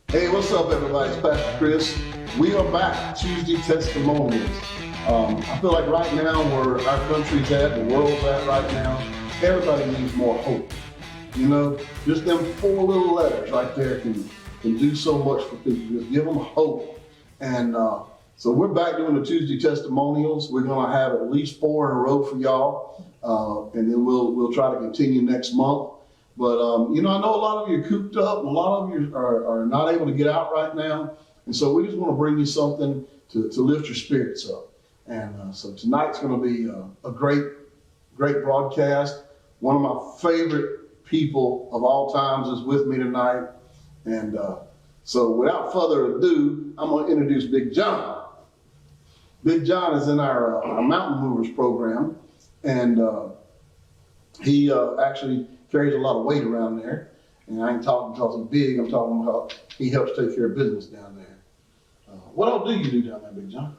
Hey, what's up, everybody? It's Pastor Chris. We are back, Tuesday Testimonials. I feel like right now, where our country's at, the world's at right now, everybody needs more hope. You know, just them four little letters right there can do so much for people. Just give them hope. And so we're back doing the Tuesday Testimonials. We're going to have at least four in a row for y'all, and then we'll try to continue next month. But, you know, I know a lot of you are cooped up and a lot of you are not able to get out right now. And so we just want to bring you something to lift your spirits up. And so tonight's going to be a great broadcast. One of my favorite people of all times is with me tonight. And so without further ado, I'm going to introduce Big John. Big John is in our Mountain Movers program. And he actually carries a lot of weight around there. And I ain't talking because he's big, I'm talking about he helps take care of business down there. What all do you do down there, Big John?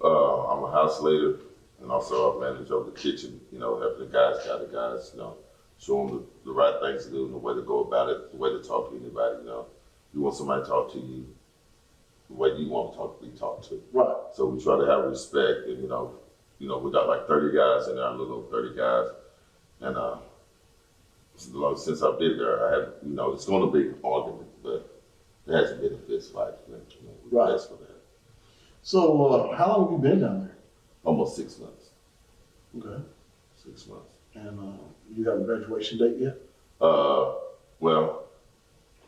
I'm a house leader and also I manage over the kitchen, you know, helping the guys, you know, show them the right things to do and the way to go about it, the way to talk to anybody, you know. You want somebody to talk to you the way you want to be talked to. Right. So we try to have respect and, you know, we got like 30 guys in there, a little over 30 guys. And since I've been there, I have, you know, it's going to be an argument, but it hasn't been a fist fight. You know, right. That's for that. So how long have you been down there? Almost 6 months. Okay. 6 months. And you have a graduation date yet? Well,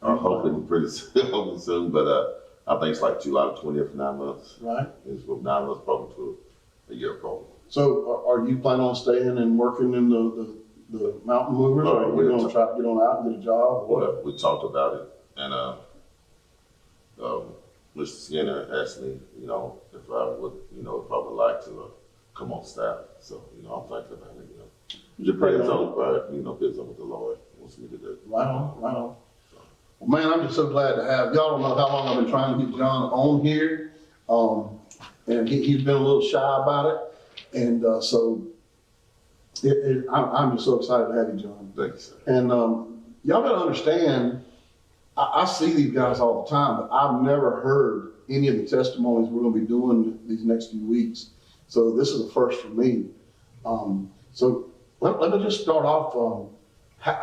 I'm hoping pretty soon, but I think it's like July 20th, 9 months. Right. It's from 9 months probably to a year probably. So are you planning on staying and working in the Mountain Movers, or are you going to try to get on out and get a job? Or well, we talked about it, and Mr. Skinner asked me, you know, if I would like to come on staff. So, you know, I'm thinking about it, you know. It depends on what the Lord wants me to do. Right on, right on. Well, man, I'm just so glad to have, y'all don't know how long I've been trying to get John on here. And he's been a little shy about it. And so I'm just so excited to have you, John. Thanks. And y'all got to understand, I see these guys all the time, but I've never heard any of the testimonies we're going to be doing these next few weeks. So this is a first for me. So let me just start off.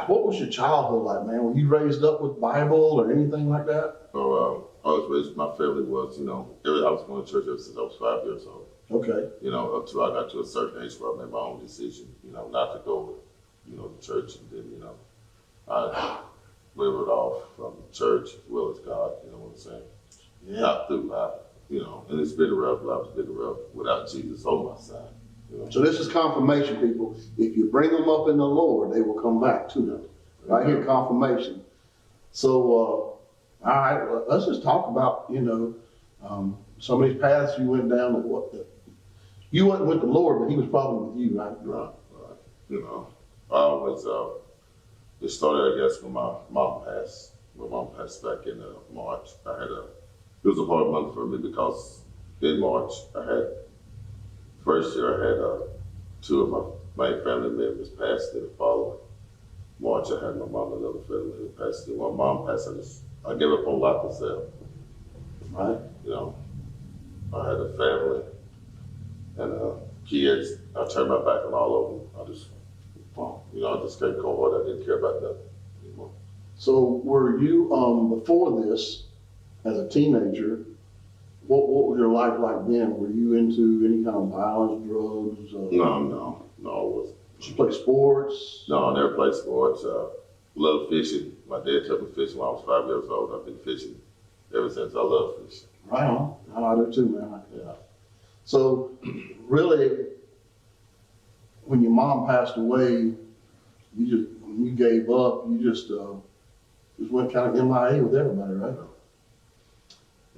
What was your childhood like, man? Were you raised up with Bible or anything like that? So I was raised, my family was, you know, I was going to church ever since I was 5 years old. Okay. You know, up till I got to a certain age where I made my own decision, you know, not to go, you know, to church. And then, you know, I wavered off from church as well as God, you know what I'm saying? Yeah. Not through life, you know, and it's been a rough life, it's been a rough without Jesus on my side. You know? So this is confirmation, people. If you bring them up in the Lord, they will come back to them. Right here, confirmation. So, all right, well, let's just talk about, you know, some of these paths you went down. You wasn't with the Lord, but He was probably with you, right? Right. You know, I always, it started, I guess, when my mom passed. My mom passed back in March. It was a hard month for me because in March, first year I had two of my family members passed in the following March. I had my mom and another family member passed. When my mom passed, I gave up on life myself. Right. You know, I had a family and kids. I turned my back on all of them. I just came cold. I didn't care about nothing anymore. So were you, before this, as a teenager, what was your life like then? Were you into any kind of violence, drugs? No, I wasn't. Did you play sports? No, I never played sports. Love fishing. My dad took me fishing when I was 5 years old. I've been fishing ever since. I love fishing. Right on. I do too, man. Yeah. So really, when your mom passed away, when you gave up, you just went kind of MIA with everybody, right?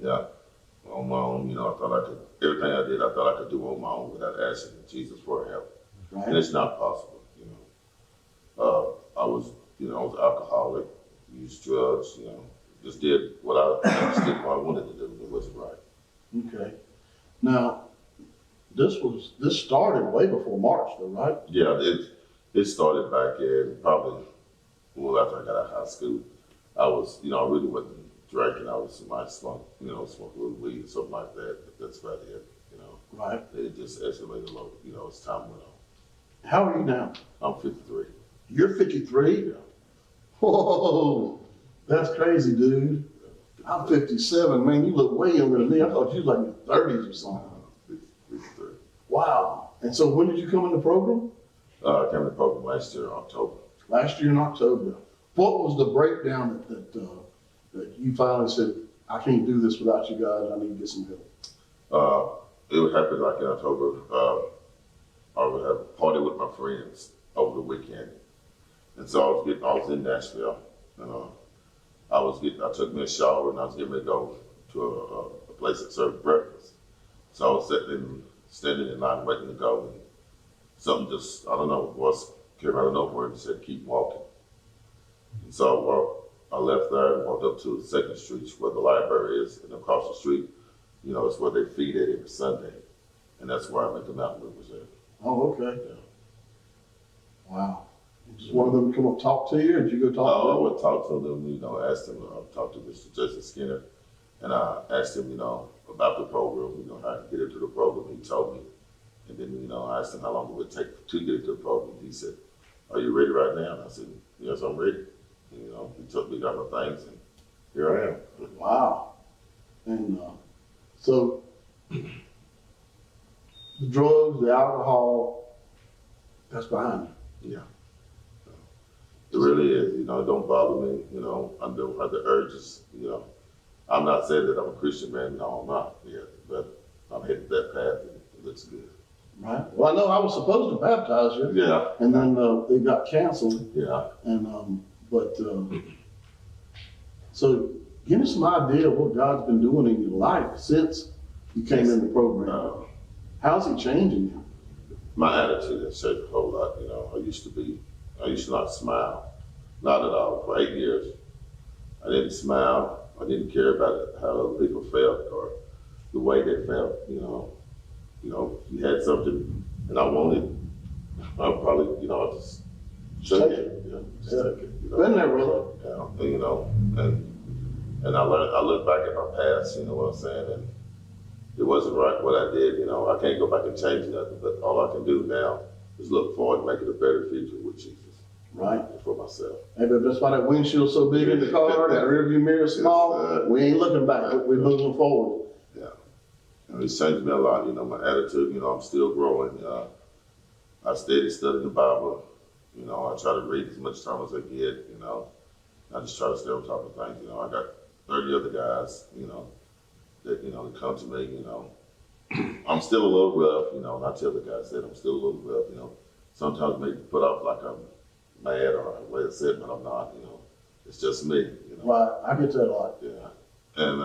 Yeah. On my own, you know, everything I did, I thought I could do on my own without asking Jesus for help. Right. And it's not possible, you know. I was alcoholic, used drugs, you know, just did what I wanted to do. It wasn't right. Okay. Now, this started way before March, though, right? Yeah, it started back in probably after I got out of high school. I was, you know, I really wasn't drinking. I might smoke, smoke a little weed or something like that. But that's about it, Right. It just escalated low, as time went on. How are you now? I'm 53. You're 53? Yeah. Whoa, that's crazy, dude. I'm 57, man. You look way younger than me. I thought you was like in your 30s or something. 53. Wow. And so when did you come in the program? I came to the program last year in October. Last year in October. What was the breakdown that you finally said, I can't do this without you guys, I need to get some help? It would happen like in October. I would have a party with my friends over the weekend. And so I was in Nashville, and I took me a shower and I was getting ready to go to a place that served breakfast. So I was standing in line waiting to go, and something just, I don't know, came out of nowhere and said, keep walking. And so I left there and walked up to 2nd Street where the library is, and across the street, it's where they feed at every Sunday. And that's where I met the mountain movers at. Oh, okay. Yeah. Wow. Just one of them come up talk to you, or did you go talk to them? I would talk to them, asked them, talk to Mr. Justin Skinner, and I asked him, about the program, how to get into the program. He told me. And then, I asked him how long it would take to get into the program. He said, are you ready right now? And I said, yes, I'm ready. And, he took me, got my things, and here I am. Wow. And so the drugs, the alcohol, that's behind you. Yeah. It really is. It don't bother me. I don't have the urges. I'm not saying that I'm a Christian man. No, I'm not yet. But I'm headed that path, and it looks good. Right. Well, I know I was supposed to baptize you. Yeah. And then it got canceled. Yeah. And so give me some idea of what God's been doing in your life since you came in the program. How's He changing you? My attitude has changed a whole lot. I used to not smile, not at all. For 8 years, I didn't smile. I didn't care about how other people felt or the way they felt. You had something and I wanted, I'd probably, I just took it. Just took it. Been there, brother. And I look back at my past. You know what I'm saying? And it wasn't right what I did. I can't go back and change nothing. But all I can do now is look forward to making a better future with Jesus. Right. For myself. Hey, but that's why that windshield's so big in the car, that rearview mirror small. We ain't looking back. We're moving forward. Yeah. It's changed me a lot. My attitude. I'm still growing. I steady study the Bible. I try to read as much time as I get. I just try to stay on top of things. I got 30 other guys. That come to me. I'm still a little rough. And I tell the guys that I'm still a little rough. Sometimes maybe put off like I'm mad or way to say it, but I'm not. It's just me. Right. I get that a lot. Yeah. And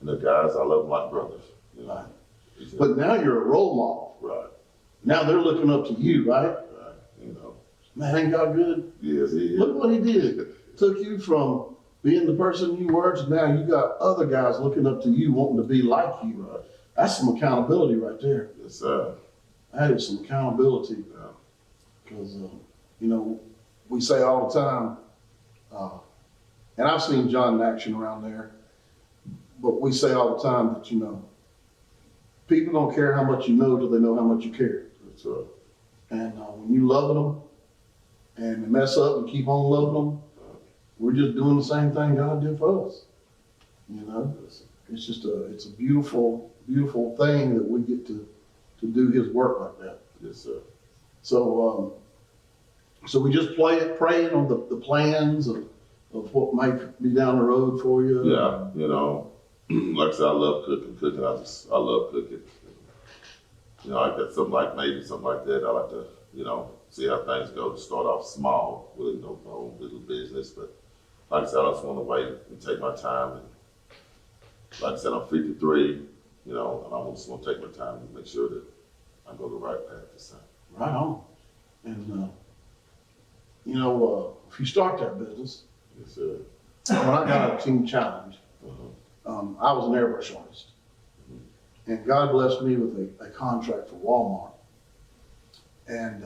and the guys, I love them like brothers. Right. But now you're a role model. Right. Now they're looking up to you, right? Right. Man, ain't God good? Yes, He is. Look what He did. Took you from being the person you were to now you got other guys looking up to you, wanting to be like you. Right. That's some accountability right there. Yes, sir. That is some accountability. Because, we say all the time, and I've seen John in action around there, but we say all the time that, people don't care how much you know till they know how much you care. That's right. And when you loving them and they mess up and keep on loving them, we're just doing the same thing God did for us. It's just it's a beautiful, beautiful thing that we get to do His work like that. Yes, sir. So we just praying on the plans of what might be down the road for you. Yeah, like I said, I love cooking. I love cooking. I got something like that. I like to, see how things go. Start off small with no own little business, but like I said, I just want to wait and take my time. And like I said, I'm 53, and I just want to take my time and make sure that I go the right path this time. Right on. And if you start that business, Yes, sir. when I got a team challenge, I was an airbrush artist. And God blessed me with a contract for Walmart. And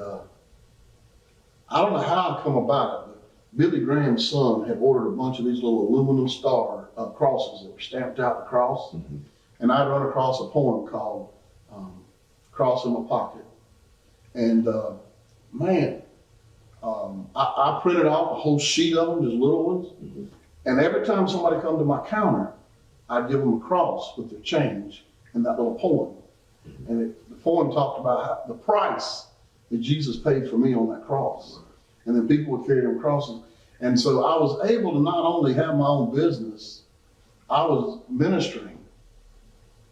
I don't know how I come about it, Billy Graham's son had ordered a bunch of these little aluminum star crosses that were stamped out the cross. Mm-hmm. And I'd run across a poem called Cross in My Pocket. And I printed off a whole sheet of them, just little ones. Mm-hmm. And every time somebody come to my counter, I'd give them a cross with their change and that little poem. Mm-hmm. And the poem talked about the price that Jesus paid for me on that cross. And then people would carry them crosses. And so I was able to not only have my own business, I was ministering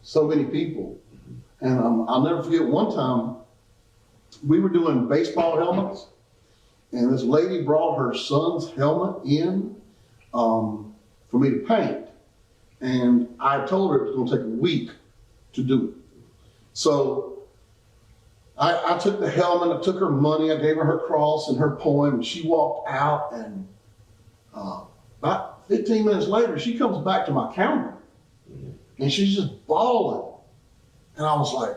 so many people. And I'll never forget one time we were doing baseball helmets, and this lady brought her son's helmet in for me to paint. And I told her it was going to take a week to do it. So I took the helmet, I took her money, I gave her her cross and her poem, and she walked out, and about 15 minutes later, she comes back to my counter, and she's just bawling. And I was like,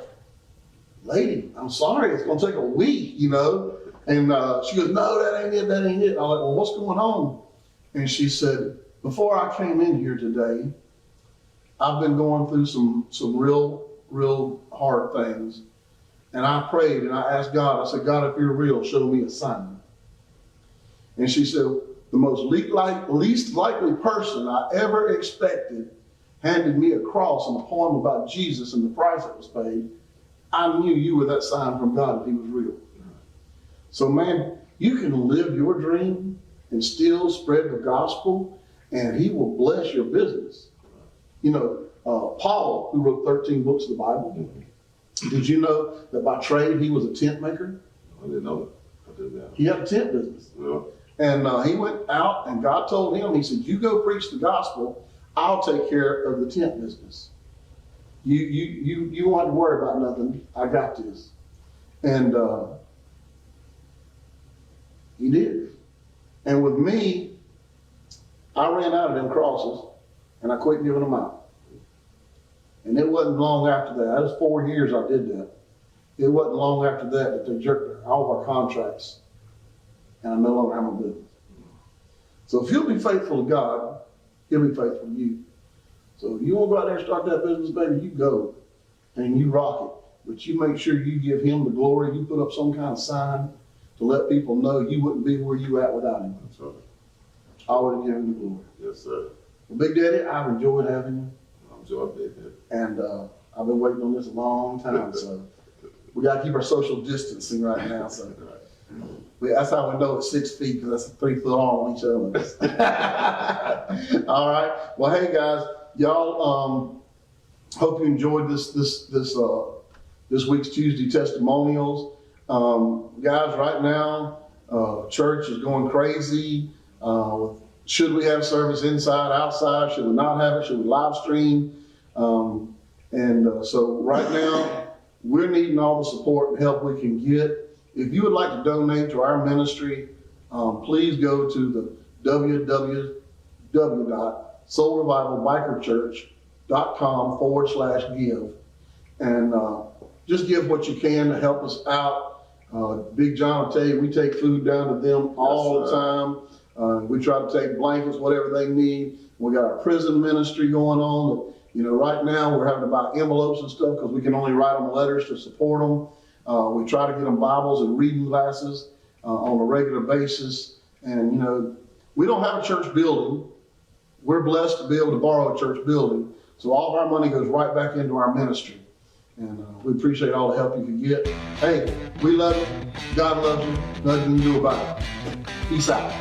lady, I'm sorry, it's gonna take a week, you know? And she goes, no, that ain't it. I was like, well, what's going on? And she said, before I came in here today, I've been going through some real hard things. And I prayed and I asked God, I said, God, if you're real, show me a sign. And she said, the most least likely person I ever expected handed me a cross and a poem about Jesus and the price that was paid. I knew you were that sign from God that he was real. So man, you can live your dream and still spread the gospel, and he will bless your business. You know, Paul, who wrote 13 books of the Bible, did you know that by trade he was a tent maker? I didn't know that. I did that. He had a tent business. Yeah. And he went out and God told him, he said, you go preach the gospel, I'll take care of the tent business. You won't have to worry about nothing. I got this. And he did. And with me, I ran out of them crosses and I quit giving them out. And it wasn't long after that. That was 4 years I did that. It wasn't long after that they jerked all of our contracts and I no longer have my business. So if you'll be faithful to God, he'll be faithful to you. So if you want to go out there and start that business, baby, you go and you rock it. But you make sure you give him the glory. You put up some kind of sign to let people know you wouldn't be where you at without him. That's right. I would have given him the glory. Yes, sir. Well, Big Daddy, I've enjoyed having you. I'm enjoying being here. And I've been waiting on this a long time. So we got to keep our social distancing right now. So that's how we know it's 6 feet, because that's a 3 foot arm on each other. All right. Well, hey guys, y'all. Hope you enjoyed this week's Tuesday Testimonials. Guys, right now, church is going crazy. Should we have service inside, outside? Should we not have it? Should we live stream? So right now, we're needing all the support and help we can get. If you would like to donate to our ministry, please go to the www.soulrevivalbikerchurch.com/give and just give what you can to help us out. Big John will tell you, we take food down to them all the time. We try to take blankets, whatever they need. We got our prison ministry going on. You know, right now we're having to buy envelopes and stuff because we can only write them letters to support them. We try to get them Bibles and reading glasses on a regular basis. And, you know, we don't have a church building. We're blessed to be able to borrow a church building. So all of our money goes right back into our ministry. And we appreciate all the help you can get. Hey, we love you. God loves you. Nothing you can do about it. Peace out.